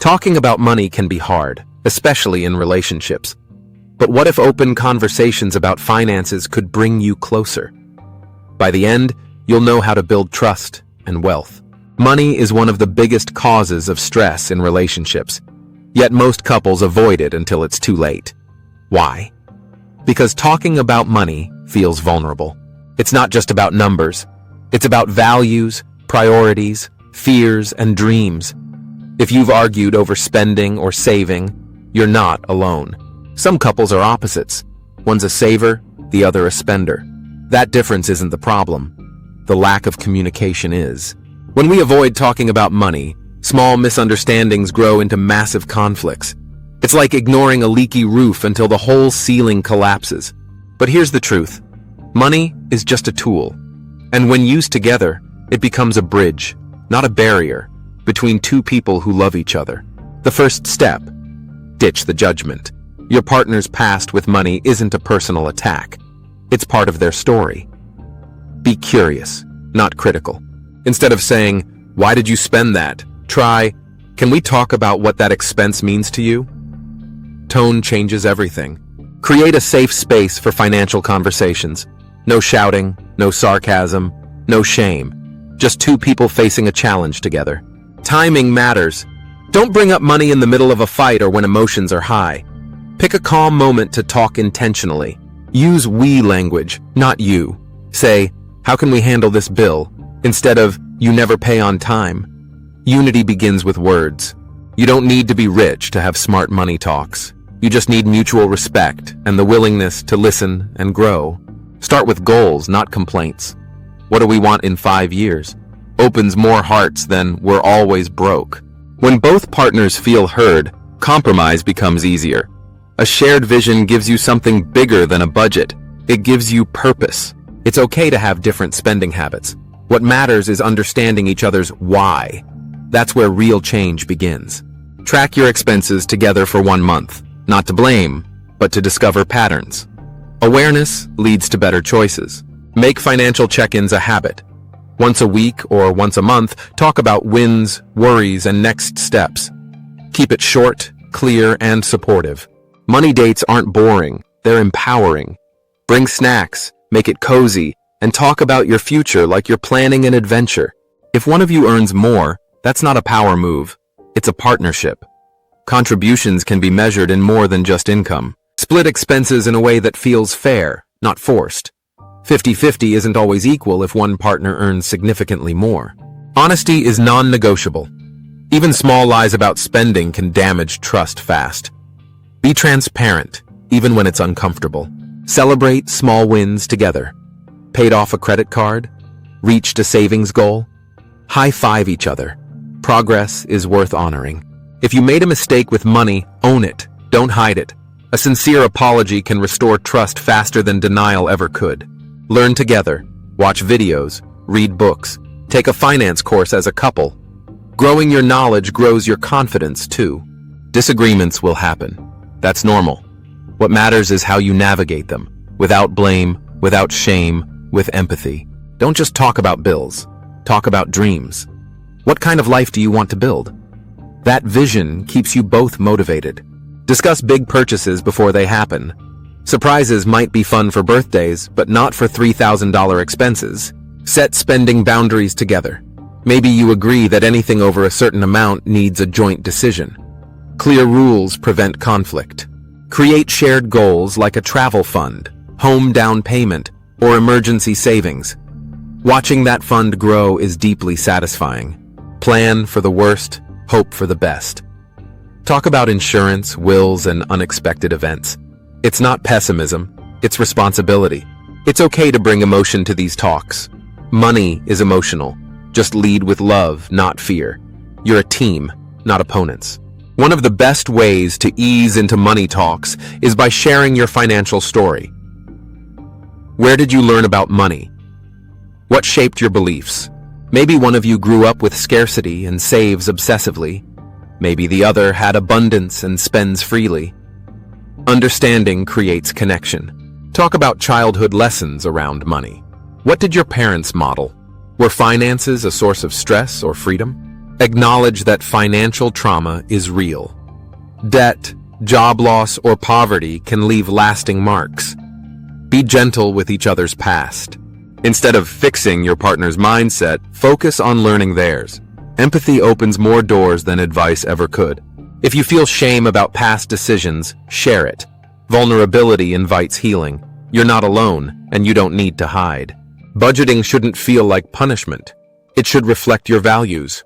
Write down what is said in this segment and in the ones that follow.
Talking about money can be hard, especially in relationships. But what if open conversations about finances could bring you closer? By the end, you'll know how to build trust and wealth. Money is one of the biggest causes of stress in relationships, yet most couples avoid it until it's too late. Why? Because talking about money feels vulnerable. It's not just about numbers. It's about values, priorities, fears, and dreams. If you've argued over spending or saving, you're not alone. Some couples are opposites. One's a saver, the other a spender. That difference isn't the problem. The lack of communication is. When we avoid talking about money, small misunderstandings grow into massive conflicts. It's like ignoring a leaky roof until the whole ceiling collapses. But here's the truth. Money is just a tool. And when used together, it becomes a bridge, not a barrier, between two people who love each other. The first step: ditch the judgment. Your partner's past with money isn't a personal attack. It's part of their story. Be curious, not critical. Instead of saying, "Why did you spend that?" try, "Can we talk about what that expense means to you?" Tone changes everything. Create a safe space for financial conversations. No shouting, no sarcasm, no shame. Just two people facing a challenge together. Timing matters. Don't bring up money in the middle of a fight or when emotions are high. Pick a calm moment to talk intentionally. Use we language, not you. Say, "How can we handle this bill?" instead of, "You never pay on time." Unity begins with words. You don't need to be rich to have smart money talks. You just need mutual respect and the willingness to listen and grow. Start with goals, not complaints. What do we want in 5 years? Opens more hearts than "we're always broke." When both partners feel heard, compromise becomes easier. A shared vision gives you something bigger than a budget. It gives you purpose. It's okay to have different spending habits. What matters is understanding each other's why. That's where real change begins. Track your expenses together for 1 month, not to blame, but to discover patterns. Awareness leads to better choices. Make financial check-ins a habit. Once a week or once a month, talk about wins, worries, and next steps. Keep it short, clear, and supportive. Money dates aren't boring, they're empowering. Bring snacks, make it cozy, and talk about your future like you're planning an adventure. If one of you earns more, that's not a power move, it's a partnership. Contributions can be measured in more than just income. Split expenses in a way that feels fair, not forced. 50-50 isn't always equal if one partner earns significantly more. Honesty is non-negotiable. Even small lies about spending can damage trust fast. Be transparent, even when it's uncomfortable. Celebrate small wins together. Paid off a credit card? Reached a savings goal? High-five each other. Progress is worth honoring. If you made a mistake with money, own it. Don't hide it. A sincere apology can restore trust faster than denial ever could. Learn together. Watch videos. Read books. Take a finance course as a couple. Growing your knowledge grows your confidence too. Disagreements will happen. That's normal. What matters is how you navigate them, without blame, without shame, with empathy. Don't just talk about bills. Talk about dreams. What kind of life do you want to build? That vision keeps you both motivated. Discuss big purchases before they happen. Surprises might be fun for birthdays, but not for $3,000 expenses. Set spending boundaries together. Maybe you agree that anything over a certain amount needs a joint decision. Clear rules prevent conflict. Create shared goals like a travel fund, home down payment, or emergency savings. Watching that fund grow is deeply satisfying. Plan for the worst, hope for the best. Talk about insurance, wills, and unexpected events. It's not pessimism, it's responsibility. It's okay to bring emotion to these talks. Money is emotional. Just lead with love, not fear. You're a team, not opponents. One of the best ways to ease into money talks is by sharing your financial story. Where did you learn about money? What shaped your beliefs? Maybe one of you grew up with scarcity and saves obsessively. Maybe the other had abundance and spends freely. Understanding creates connection. Talk about childhood lessons around money. What did your parents model? Were finances a source of stress or freedom? Acknowledge that financial trauma is real. Debt, job loss, or poverty can leave lasting marks. Be gentle with each other's past. Instead of fixing your partner's mindset, focus on learning theirs. Empathy opens more doors than advice ever could. If you feel shame about past decisions, share it. Vulnerability invites healing. You're not alone, and you don't need to hide. Budgeting shouldn't feel like punishment. It should reflect your values.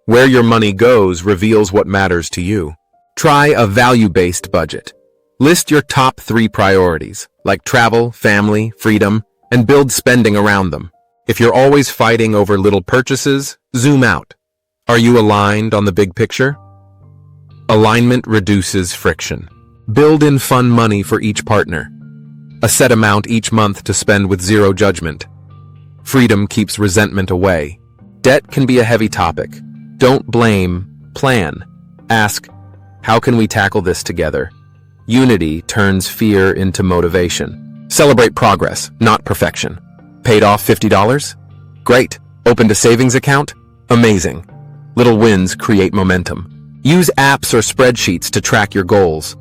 Where your money goes reveals what matters to you. Try a value-based budget. List your top 3 priorities, like travel, family, freedom, and build spending around them. If you're always fighting over little purchases, zoom out. Are you aligned on the big picture? Alignment reduces friction. Build in fun money for each partner. A set amount each month to spend with zero judgment. Freedom keeps resentment away. Debt can be a heavy topic. Don't blame, plan. Ask, how can we tackle this together? Unity turns fear into motivation. Celebrate progress, not perfection. Paid off $50? Great. Opened a savings account? Amazing. Little wins create momentum. Use apps or spreadsheets to track your goals.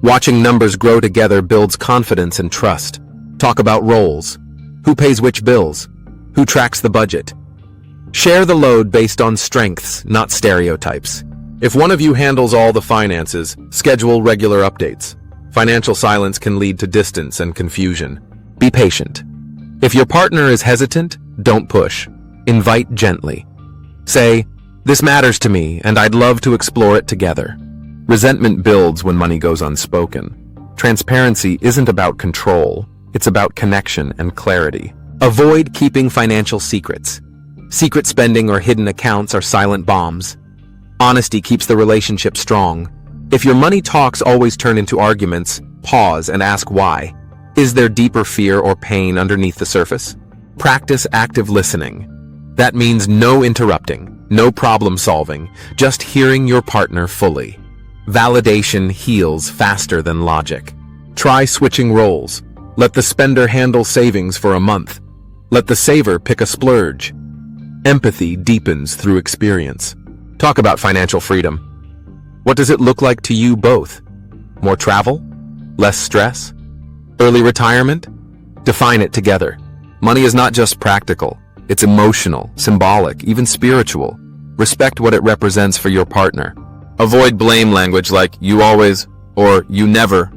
Watching numbers grow together builds confidence and trust. Talk about roles. Who pays which bills? Who tracks the budget? Share the load based on strengths, not stereotypes. If one of you handles all the finances, schedule regular updates. Financial silence can lead to distance and confusion. Be patient. If your partner is hesitant, don't push. Invite gently. Say, "This matters to me, and I'd love to explore it together." Resentment builds when money goes unspoken. Transparency isn't about control, it's about connection and clarity. Avoid keeping financial secrets. Secret spending or hidden accounts are silent bombs. Honesty keeps the relationship strong. If your money talks always turn into arguments, pause and ask why. Is there deeper fear or pain underneath the surface? Practice active listening. That means no interrupting, no problem solving, just hearing your partner fully. Validation heals faster than logic. Try switching roles. Let the spender handle savings for a month. Let the saver pick a splurge. Empathy deepens through experience. Talk about financial freedom. What does it look like to you both? More travel? Less stress? Early retirement? Define it together. Money is not just practical. It's emotional, symbolic, even spiritual. Respect what it represents for your partner. Avoid blame language like "you always" or "you never."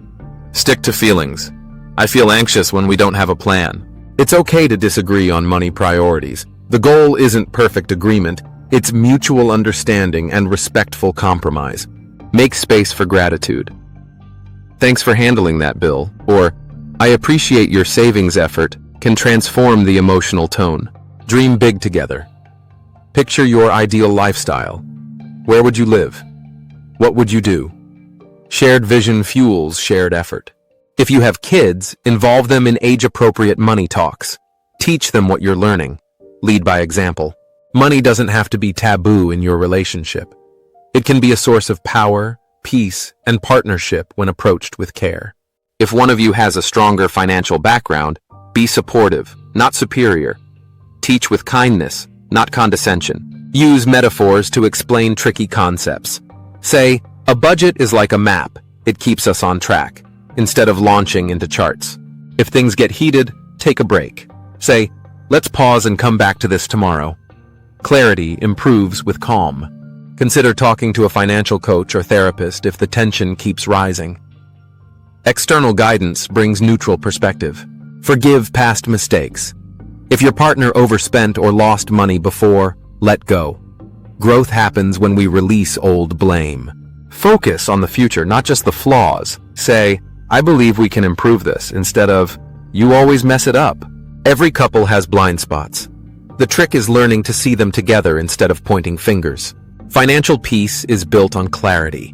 Stick to feelings. "I feel anxious when we don't have a plan." It's okay to disagree on money priorities. The goal isn't perfect agreement, it's mutual understanding and respectful compromise. Make space for gratitude. "Thanks for handling that, Bill," or "I appreciate your savings effort," can transform the emotional tone. Dream big together. Picture your ideal lifestyle. Where would you live? What would you do? Shared vision fuels shared effort. If you have kids, involve them in age-appropriate money talks. Teach them what you're learning. Lead by example. Money doesn't have to be taboo in your relationship. It can be a source of power, peace, and partnership when approached with care. If one of you has a stronger financial background, be supportive, not superior. Teach with kindness, not condescension. Use metaphors to explain tricky concepts. Say, "A budget is like a map. It keeps us on track," instead of launching into charts. If things get heated, take a break. Say, "Let's pause and come back to this tomorrow." Clarity improves with calm. Consider talking to a financial coach or therapist if the tension keeps rising. External guidance brings neutral perspective. Forgive past mistakes. If your partner overspent or lost money before, let go. Growth happens when we release old blame. Focus on the future, not just the flaws. Say, "I believe we can improve this," instead of, "You always mess it up." Every couple has blind spots. The trick is learning to see them together instead of pointing fingers. Financial peace is built on clarity.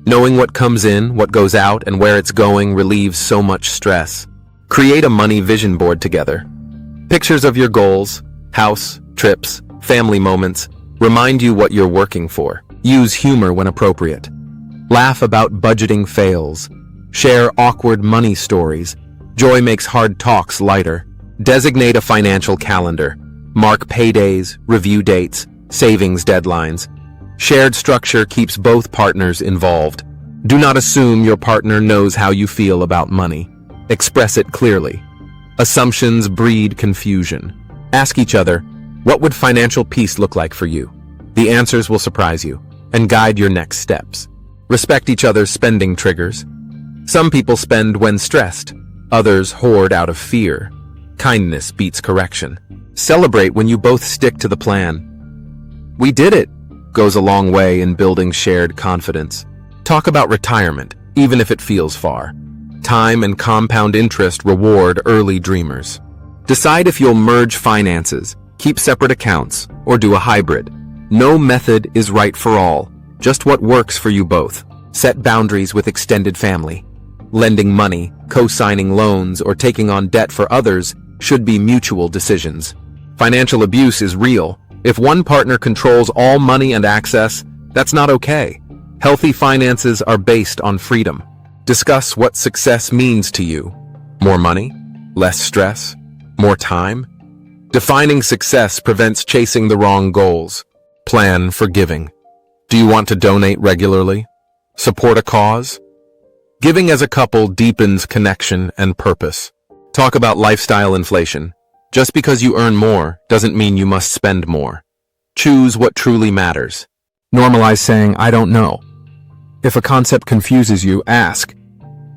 Knowing what comes in, what goes out, and where it's going relieves so much stress. Create a money vision board together. Pictures of your goals, house, trips, family moments, remind you what you're working for. Use humor when appropriate. Laugh about budgeting fails. Share awkward money stories. Joy makes hard talks lighter. Designate a financial calendar. Mark paydays, review dates, savings deadlines. Shared structure keeps both partners involved. Do not assume your partner knows how you feel about money. Express it clearly. Assumptions breed confusion. Ask each other, what would financial peace look like for you? The answers will surprise you and guide your next steps. Respect each other's spending triggers. Some people spend when stressed. Others hoard out of fear. Kindness beats correction. Celebrate when you both stick to the plan. "We did it" goes a long way in building shared confidence. Talk about retirement, even if it feels far. Time and compound interest reward early dreamers. Decide if you'll merge finances, keep separate accounts, or do a hybrid. No method is right for all, just what works for you both. Set boundaries with extended family. Lending money, co-signing loans, or taking on debt for others should be mutual decisions. Financial abuse is real. If one partner controls all money and access, that's not okay. Healthy finances are based on freedom. Discuss what success means to you. More money? Less stress? More time? Defining success prevents chasing the wrong goals. Plan for giving. Do you want to donate regularly? Support a cause? Giving as a couple deepens connection and purpose. Talk about lifestyle inflation. Just because you earn more doesn't mean you must spend more. Choose what truly matters. Normalize saying, "I don't know." If a concept confuses you, ask.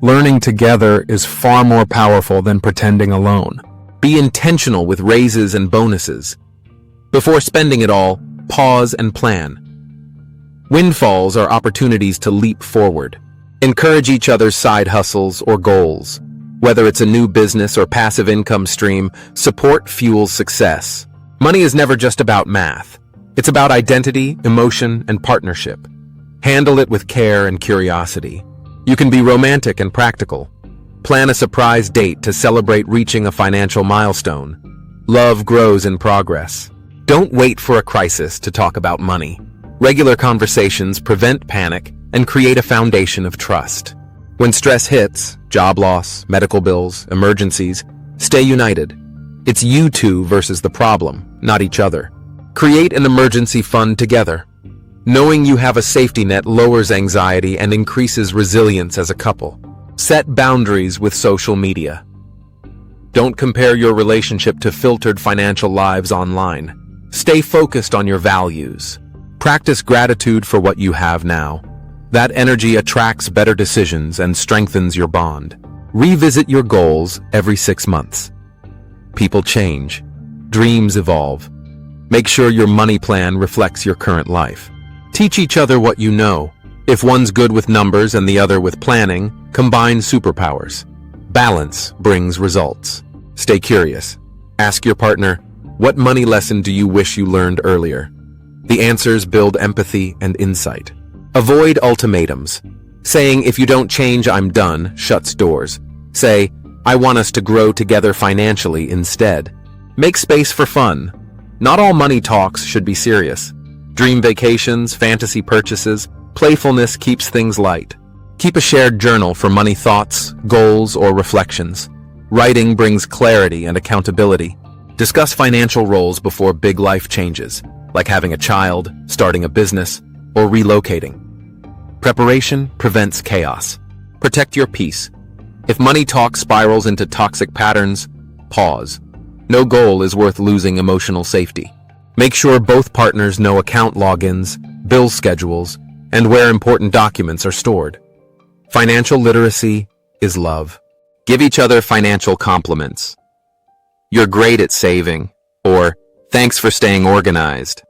Learning together is far more powerful than pretending alone. Be intentional with raises and bonuses. Before spending it all, pause and plan. Windfalls are opportunities to leap forward. Encourage each other's side hustles or goals. Whether it's a new business or passive income stream, support fuels success. Money is never just about math. It's about identity, emotion, and partnership. Handle it with care and curiosity. You can be romantic and practical. Plan a surprise date to celebrate reaching a financial milestone. Love grows in progress. Don't wait for a crisis to talk about money. Regular conversations prevent panic and create a foundation of trust. When stress hits, job loss, medical bills, emergencies, stay united. It's you two versus the problem, not each other. Create an emergency fund together. Knowing you have a safety net lowers anxiety and increases resilience as a couple. Set boundaries with social media. Don't compare your relationship to filtered financial lives online. Stay focused on your values. Practice gratitude for what you have now. That energy attracts better decisions and strengthens your bond. Revisit your goals every 6 months. People change. Dreams evolve. Make sure your money plan reflects your current life. Teach each other what you know. If one's good with numbers and the other with planning, combine superpowers. Balance brings results. Stay curious. Ask your partner, what money lesson do you wish you learned earlier? The answers build empathy and insight. Avoid ultimatums. Saying, "If you don't change, I'm done," shuts doors. Say, "I want us to grow together financially," instead. Make space for fun. Not all money talks should be serious. Dream vacations, fantasy purchases, playfulness keeps things light. Keep a shared journal for money thoughts, goals, or reflections. Writing brings clarity and accountability. Discuss financial roles before big life changes, like having a child, starting a business, or relocating. Preparation prevents chaos. Protect your peace. If money talk spirals into toxic patterns, pause. No goal is worth losing emotional safety. Make sure both partners know account logins, bill schedules, and where important documents are stored. Financial literacy is love. Give each other financial compliments. "You're great at saving," or "Thanks for staying organized."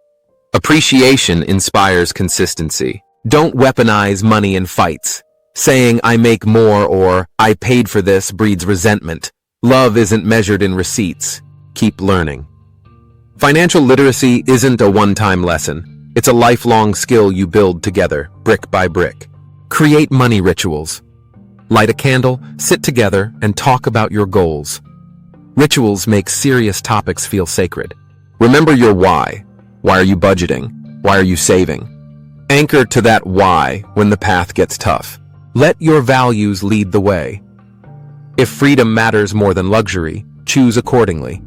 Appreciation inspires consistency. Don't weaponize money in fights. Saying, "I make more," or "I paid for this," breeds resentment. Love isn't measured in receipts. Keep learning. Financial literacy isn't a one-time lesson. It's a lifelong skill you build together, brick by brick. Create money rituals. Light a candle, sit together, and talk about your goals. Rituals make serious topics feel sacred. Remember your why. Why are you budgeting? Why are you saving? Anchor to that why when the path gets tough. Let your values lead the way. If freedom matters more than luxury, choose accordingly.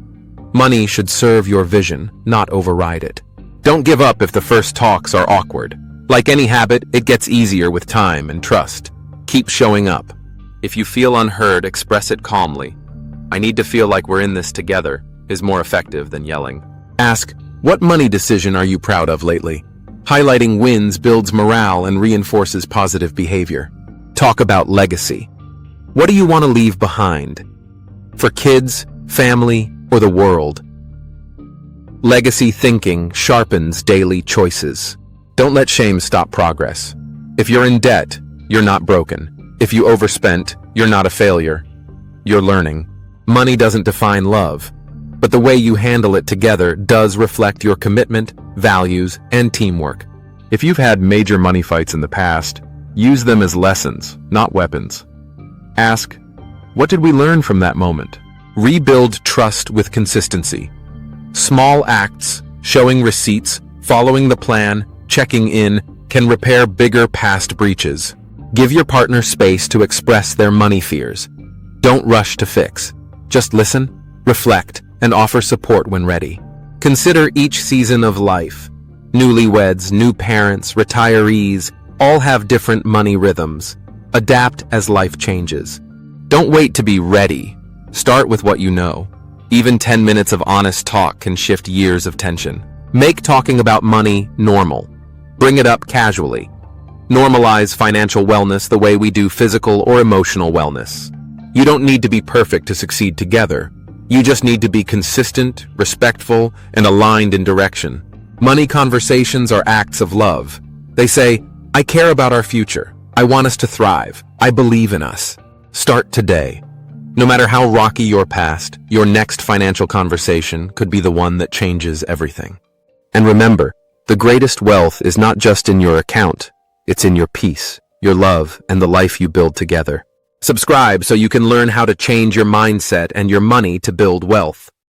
Money should serve your vision, not override it. Don't give up if the first talks are awkward. Like any habit, it gets easier with time and trust. Keep showing up. If you feel unheard, express it calmly. "I need to feel like we're in this together" is more effective than yelling. Ask, "What money decision are you proud of lately?" Highlighting wins builds morale and reinforces positive behavior. Talk about legacy. What do you want to leave behind? For kids, family, or the world? Legacy thinking sharpens daily choices. Don't let shame stop progress. If you're in debt, you're not broken. If you overspent, you're not a failure. You're learning. Money doesn't define love, but the way you handle it together does reflect your commitment, values, and teamwork. If you've had major money fights in the past, use them as lessons, not weapons. Ask, what did we learn from that moment? Rebuild trust with consistency. Small acts, showing receipts, following the plan, checking in, can repair bigger past breaches. Give your partner space to express their money fears. Don't rush to fix. Just listen, reflect, and offer support when ready. Consider each season of life. Newlyweds, new parents, retirees, all have different money rhythms. Adapt as life changes. Don't wait to be ready. Start with what you know. Even 10 minutes of honest talk can shift years of tension. Make talking about money normal. Bring it up casually. Normalize financial wellness the way we do physical or emotional wellness. You don't need to be perfect to succeed together. You just need to be consistent, respectful, and aligned in direction. Money conversations are acts of love. They say, "I care about our future. I want us to thrive. I believe in us." Start today. No matter how rocky your past, your next financial conversation could be the one that changes everything. And remember, the greatest wealth is not just in your account. It's in your peace, your love, and the life you build together. Subscribe so you can learn how to change your mindset and your money to build wealth.